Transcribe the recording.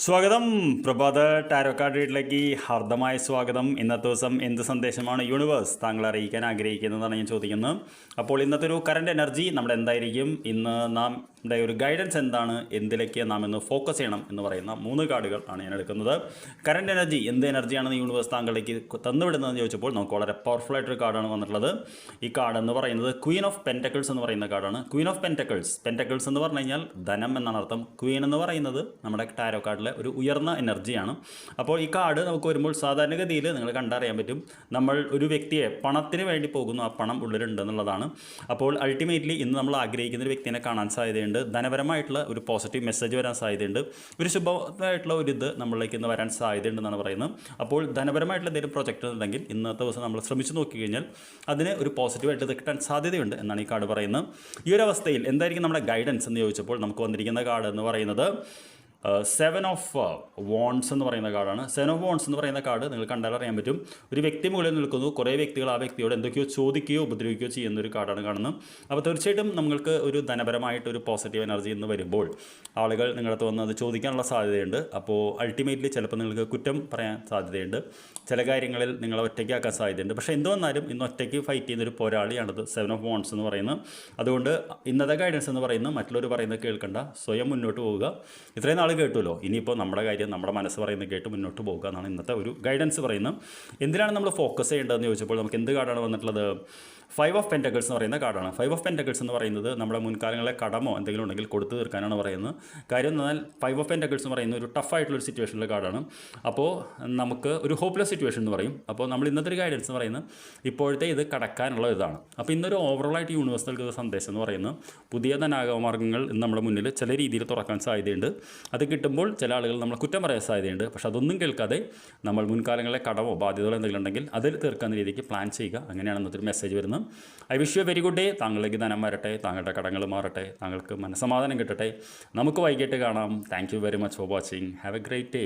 സ്വാഗതം. പ്രഭാത tarot card റീഡിലേക്ക് ഹാർദമായ സ്വാഗതം. ഇന്നത്തെ ദിവസം എന്ത് സന്ദേശമാണ് യൂണിവേഴ്സ് താങ്കൾ അറിയിക്കാൻ ആഗ്രഹിക്കുന്നതാണ് ഞാൻ ചോദിക്കുന്നത്. അപ്പോൾ ഇന്നത്തെ ഒരു കറണ്ട് എനർജി നമ്മുടെ എന്തായിരിക്കും, ഇന്ന് നമ്മുടെ ഒരു ഗൈഡൻസ് എന്താണ്, എന്തിലേക്ക് നാം ഇന്ന് ഫോക്കസ് ചെയ്യണം എന്ന് പറയുന്ന 3 കാർഡുകൾ ആണ് ഞാൻ എടുക്കുന്നത്. കറണ്ട് എനർജി എന്ത് എനർജിയാണെന്ന് യൂണിവേഴ്സ് താങ്കളിലേക്ക് തന്നുവിടുന്നതെന്ന് ചോദിച്ചപ്പോൾ നമുക്ക് വളരെ പവർഫുൾ ആയിട്ടൊരു കാർഡാണ് വന്നിട്ടുള്ളത്. ഈ കാർഡ് എന്ന് പറയുന്നത് ക്വീൻ ഓഫ് പെൻറ്റക്കിൾസ് എന്ന് പറയുന്ന കാർഡാണ്. ക്വീൻ ഓഫ് പെൻറ്റക്കിൾസ്, പെൻറ്റക്കിൾസ് എന്ന് പറഞ്ഞു കഴിഞ്ഞാൽ ധനം എന്നാണ് അർത്ഥം. ക്വീൻ എന്ന് പറയുന്നത് നമ്മുടെ ടാരോ കാർഡിൽ ഒരു ഉയർന്ന എനർജിയാണ്. അപ്പോൾ ഈ കാർഡ് നമുക്ക് വരുമ്പോൾ സാധാരണഗതിയിൽ നിങ്ങൾ കണ്ടറിയാൻ പറ്റും, നമ്മൾ ഒരു വ്യക്തിയെ പണത്തിന് വേണ്ടി പോകുന്നു, ആ പണം ഉള്ളിലുണ്ട് എന്നുള്ളതാണ്. അപ്പോൾ അൾട്ടിമേറ്റ്ലി ഇന്ന് നമ്മൾ ആഗ്രഹിക്കുന്ന ഒരു വ്യക്തിയെ കാണാൻ സാധ്യതയുണ്ട്. ധനപരമായിട്ടുള്ള ഒരു പോസിറ്റീവ് മെസ്സേജ് വരാൻ സാധ്യതയുണ്ട്. ഒരു ശുഭമായിട്ടുള്ള ഒരു ഇത് നമ്മളിലേക്ക് ഇന്ന് വരാൻ സാധ്യതയുണ്ടെന്നാണ് പറയുന്നത്. അപ്പോൾ ധനപരമായിട്ടുള്ള എന്തെങ്കിലും പ്രൊജക്റ്റ് ഉണ്ടെങ്കിൽ ഇന്നത്തെ ദിവസം നമ്മൾ ശ്രമിച്ചു നോക്കിക്കഴിഞ്ഞാൽ അതിന് ഒരു പോസിറ്റീവായിട്ട് ഇത് കിട്ടാൻ സാധ്യതയുണ്ട് എന്നാണ് ഈ കാർഡ് പറയുന്നത്. ഈ ഒരു അവസ്ഥയിൽ എന്തായിരിക്കും നമ്മുടെ ഗൈഡൻസ് എന്ന് ചോദിച്ചപ്പോൾ നമുക്ക് വന്നിരിക്കുന്ന കാർഡ് എന്ന് പറയുന്നത് 7 ഓഫ് വോൺസ് എന്ന് പറയുന്ന കാർഡാണ്. 7 ഓഫ് വോൺസ് എന്ന് പറയുന്ന കാർഡ് നിങ്ങൾ കണ്ടാൽ അറിയാൻ പറ്റും, ഒരു വ്യക്തി മുകളിൽ നിൽക്കുന്നു, കുറേ വ്യക്തികൾ ആ വ്യക്തിയോട് എന്തൊക്കെയോ ചോദിക്കുകയോ ഉപദ്രവിക്കുകയോ ചെയ്യുന്ന ഒരു കാർഡാണ് കാണുന്നത്. അപ്പോൾ തീർച്ചയായിട്ടും നമ്മൾക്ക് ഒരു ധനപരമായിട്ടൊരു പോസിറ്റീവ് എനർജി എന്ന് വരുമ്പോൾ ആളുകൾ നിങ്ങളടുത്ത് വന്ന് അത് ചോദിക്കാനുള്ള സാധ്യതയുണ്ട്. അപ്പോൾ അൾട്ടിമേറ്റ്ലി ചിലപ്പോൾ നിങ്ങൾക്ക് കുറ്റം പറയാൻ സാധ്യതയുണ്ട്, ചില കാര്യങ്ങളിൽ നിങ്ങളെ ഒറ്റയ്ക്കാക്കാൻ സാധ്യതയുണ്ട്. പക്ഷേ എന്ത് വന്നാലും ഇന്ന് ഒറ്റയ്ക്ക് ഫൈറ്റ് ചെയ്യുന്നൊരു പോരാളിയാണത് 7 ഓഫ് വോൺസ് എന്ന് പറയുന്നത്. അതുകൊണ്ട് ഇന്നത്തെ ഗൈഡൻസ് എന്ന് പറയുന്നത് മറ്റുള്ളവർ പറയുന്നത് കേൾക്കണ്ട, സ്വയം മുന്നോട്ട് പോവുക. ഇത്രയും നാൾ കേട്ടുമല്ലോ, ഇനിയിപ്പോൾ നമ്മുടെ കാര്യം നമ്മുടെ മനസ്സ് പറയുന്നത് കേട്ട് മുന്നോട്ട് പോകുക എന്നാണ് ഇന്നത്തെ ഒരു ഗൈഡൻസ് പറയുന്നത്. എന്തിനാണ് നമ്മൾ ഫോക്കസ് ചെയ്യേണ്ടതെന്ന് ചോദിച്ചപ്പോൾ നമുക്ക് എന്ത് കാർഡാണ് വന്നിട്ടുള്ളത്? 5 ഓഫ് പെൻറ്റക്കിൾസ് എന്ന് പറയുന്ന കാർഡാണ്. 5 ഓഫ് പെൻറ്റക്കിൾസ് എന്ന് പറയുന്നത് നമ്മുടെ മുൻകാലങ്ങളെ കടമോ എന്തെങ്കിലും ഉണ്ടെങ്കിൽ കൊടുത്തു തീർക്കാനാണ് പറയുന്നത്. കാര്യം എന്നാൽ 5 ഓഫ് പെൻറ്റക്കിൾസ് എന്ന് പറയുന്ന ഒരു ടഫായിട്ടുള്ളൊരു സിറ്റുവേഷനിലെ കാർഡാണ്. അപ്പോൾ നമുക്ക് ഒരു ഹോപ്പ്ലെസ് സിറ്റുവേഷൻ എന്ന് പറയും. അപ്പോൾ നമ്മൾ ഇന്നത്തെ ഒരു ഗൈഡൻസ് എന്ന് പറയുന്നത് ഇപ്പോഴത്തെ ഇത് കടക്കാനുള്ള ഇതാണ്. അപ്പോൾ ഇന്നൊരു ഓവറോളായിട്ട് യൂണിവേഴ്സ് നൽകുന്ന സന്ദേശം എന്ന് പറയുന്നത് പുതിയ ധനാഗമമാർഗ്ഗങ്ങൾ നമ്മുടെ മുന്നിൽ ചില രീതിയിൽ തുറക്കാൻ സാധ്യതയുണ്ട്. അത് കിട്ടുമ്പോൾ ചില ആളുകൾ നമ്മൾ കുറ്റം പറയാൻ സാധ്യതയുണ്ട്. പക്ഷേ അതൊന്നും കേൾക്കാതെ നമ്മൾ മുൻകാലങ്ങളിലെ കടമോ ബാധ്യതകളോ എന്തെങ്കിലും ഉണ്ടെങ്കിൽ അതിൽ തീർക്കുന്ന രീതിക്ക് പ്ലാൻ ചെയ്യുക. അങ്ങനെയാണ് ഇന്നത്തെ ഒരു മെസ്സേജ് വരുന്നത്. I wish you very good day. താങ്കളിലേക്ക് ധനം വരട്ടെ, താങ്കളുടെ കടങ്ങൾ മാറട്ടെ, താങ്കൾക്ക് മനസ്സമാധാനം കിട്ടട്ടെ. നമുക്ക് വൈകിട്ട് കാണാം. Thank you very much for watching. Have A great day.